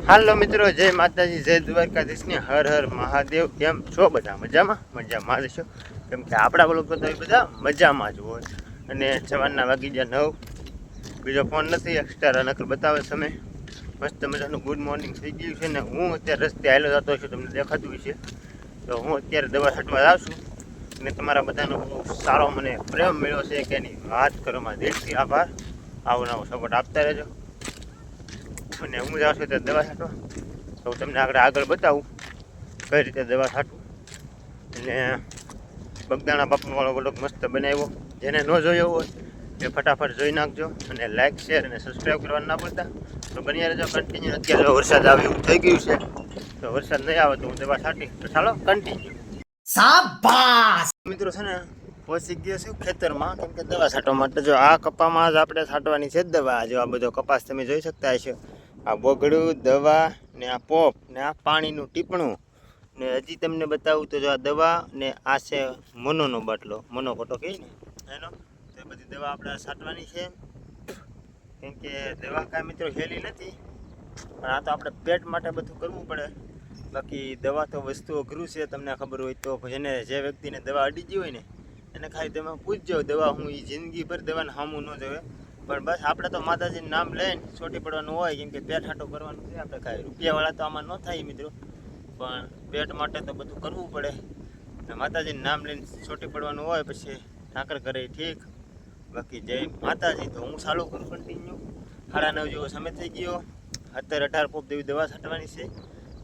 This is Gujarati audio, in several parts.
હાલો મિત્રો, જય માતાજી, જય દ્વારકાધીશની હર હર મહાદેવ. કેમ છો બધા? મજામાં જ છો? કેમ કે આપણા લોકો તો બધા મજામાં જ હોય. અને સવારના વાગી ગયા 9. બીજો ફોન નથી એક્સ્ટ્રા નકર બતાવે સમય. મસ્ત મજાનું ગુડ મોર્નિંગ થઈ ગયું છે ને હું અત્યારે રસ્તે હાલો જતો છું, તમને દેખાતું છે. તો હું અત્યારે દવા છાંટવા જાઉં છું અને તમારા બધાનો સારો મને પ્રેમ મળ્યો છે કે એની વાત કરવામાં દિલથી આભાર. આવો નવો સપોર્ટ આપતા રહેજો. અને હું જાઉં છું ત્યારે દવા છાંટવા, તો તમને આગળ બતાવું કઈ રીતે દવા છાંટવું. અને બગદાણા બાપાવાળો વ્લોગ મસ્ત બનાવ્યો, જેને ન જોયો હોય એ ફટાફટ જોઈ નાખજો. અને લાઇક, શેર અને સબસ્ક્રાઈબ કરવાનું ના ભૂલતા. તો બની રહેજો કન્ટિન્યુ. અત્યારે વરસાદ આવે એવું થઈ ગયું છે, તો વરસાદ નહીં આવે તો હું દવા છાંટી. તો ચાલો કન્ટિન્યુ. શાબાશ મિત્રો, છે ને પહોંચી ગયો છું ખેતરમાં, કેમ કે દવા છાંટવા માટે. જો આ કપામાં જ આપણે છાંટવાની છે દવા. જો આ બધો કપાસ તમે જોઈ શકતા હશો. આ બોગડું, દવા ને આ પોપ ને આ પાણીનું ટીપણું ને હજી તમને બતાવું તો જો આ દવા ને આ છે મનોનો બાટલો, મનો કોટો કહે ને એનો. તો એ બધી દવા આપણે છાંટવાની છે, કેમ કે દવા કાંઈ મિત્રો હેલી નથી, પણ આ તો આપણે પેટ માટે બધું કરવું પડે. બાકી દવા તો વસ્તુ અઘરું છે, તમને ખબર હોય તો. જેને જે વ્યક્તિને દવા અડી ગઈ હોય ને એને ખાલી તમે પૂછજો દવા હું એ જિંદગીભર દવાને સામું ન જોવે. પણ બસ આપણે તો માતાજીનું નામ લઈને છોટી પડવાનું હોય, કેમ કે પેટ હાટો કરવાનું છે. આપણે કાંઈ રૂપિયાવાળા તો આમાં ન થાય મિત્રો, પણ પેટ માટે તો બધું કરવું પડે. માતાજીનું નામ લઈને છોટી પડવાનું હોય, પછી ઠાકર ઘરે ઠીક. બાકી જય માતાજી. તો હું ચાલુ કરું કન્ટિન્યુ. 9:30 જેવો સમય થઈ ગયો. 17-18 પોપ જેવી દવા છાંટવાની છે.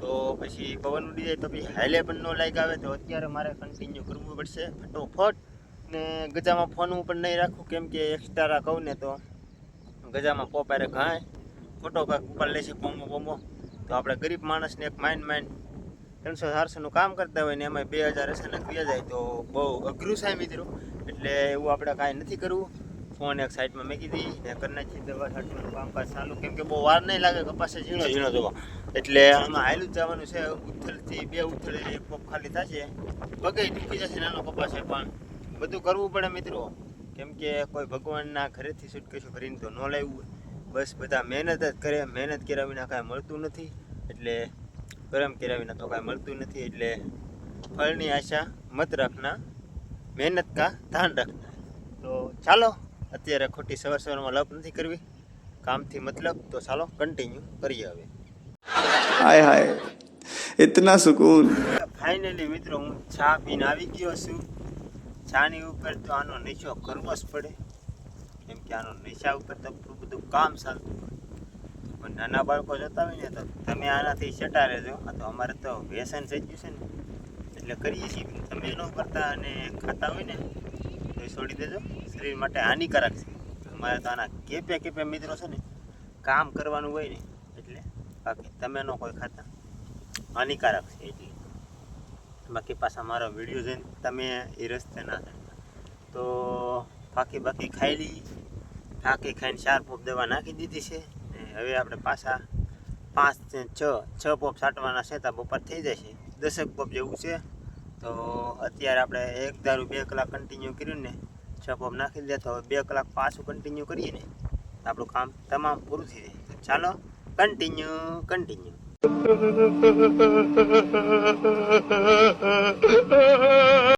તો પછી પવન ઉડી જાય તો પછી હાઈલે પણ ન લાઈક આવે, તો અત્યારે મારે કન્ટિન્યુ કરવું પડશે ફટોફટ. ને ગજામાં ફોન હું પણ નહીં રાખું, કેમ કે એક્સ્ટ્રા કહું ને તો ગજામાં પોપારે ઘાય ફોટો કાંક ઉપર લેશે પોમો. તો આપણે ગરીબ માણસને એક માઇન્ડ 300-400નું કામ કરતા હોય ને એમાં 2000 અચાનક વ્યા જાય તો બહુ અઘરું થાય મિત્રો. એટલે એવું આપણે કાંઈ નથી કરવું. ફોન એક સાઈડમાં મેકી દઈ ને કરી નાખી દવા છાંટવાનું કામકાજ ચાલુ, કેમ કે બહુ વાર નહીં લાગે. કપાસે ઝીણો જોવા, એટલે આમાં હાલું જ જવાનું છે. ઉથલથી 2 ઉથલે 1 પોપ ખાલી થશે, બગાઈ ટૂંકી જશે નાનો કપાસ છે. પણ બધું કરવું પડે મિત્રો, કેમ કે કોઈ ભગવાનના ઘરેથી સુટકેશું ભરીને તો ન લાવ્યું. બસ બધા મહેનત જ કરે, મહેનત કર્યા વિના કાંઈ મળતું નથી. એટલે કરમ કર્યા વિના તો કાંઈ મળતું નથી. એટલે ફળની આશા મત રાખના, મહેનત કા ધ્યાન રાખના. તો ચાલો, અત્યારે ખોટી સવારમાં લપ નથી કરવી, કામથી મતલબ. તો ચાલો કન્ટિન્યુ કરીએ હવે. હાય હાય, ઇતના સુકૂન. ફાઇનલી મિત્રો, હું ચા પીને આવી ગયો છું. ચાની ઉપર તો આનો નશો કરવો જ પડે, કેમ કે આનો નશા ઉપર તો બધું કામ ચાલતું હોય. પણ નાના બાળકો જતા હોય ને તો તમે આનાથી ચટા રહેજો. આ તો અમારે તો વ્યસન થઈ ગયું છે ને, એટલે કરીએ છીએ. તમે ન કરતા અને ખાતા હોય ને તો એ છોડી દેજો, શરીર માટે હાનિકારક છે. અમારે તો આના કેપે મિત્રો છે ને કામ કરવાનું હોય ને, એટલે બાકી તમે ન કોઈ ખાતા, હાનિકારક છે. એટલે બાકી પાછા મારો વિડીયો જોઈને તમે એ રસ્તે ના થાય. તો બાકી ખાઈ લઈ. થાકી ખાઈને 4 પોપ દવા નાખી દીધી છે. ને હવે આપણે પાછા 5-6 પોપ છાંટવાના છે, તો બપોર થઈ જશે. 10 પોપ જેવું છે. તો અત્યારે આપણે 1 ધારું 2 કલાક કન્ટિન્યુ કર્યું ને 6 પોપ નાખી દે, તો 2 કલાક પાછું કન્ટિન્યુ કરીએ ને આપણું કામ તમામ પૂરું થઈ જાય. તો ચાલો કન્ટિન્યુ.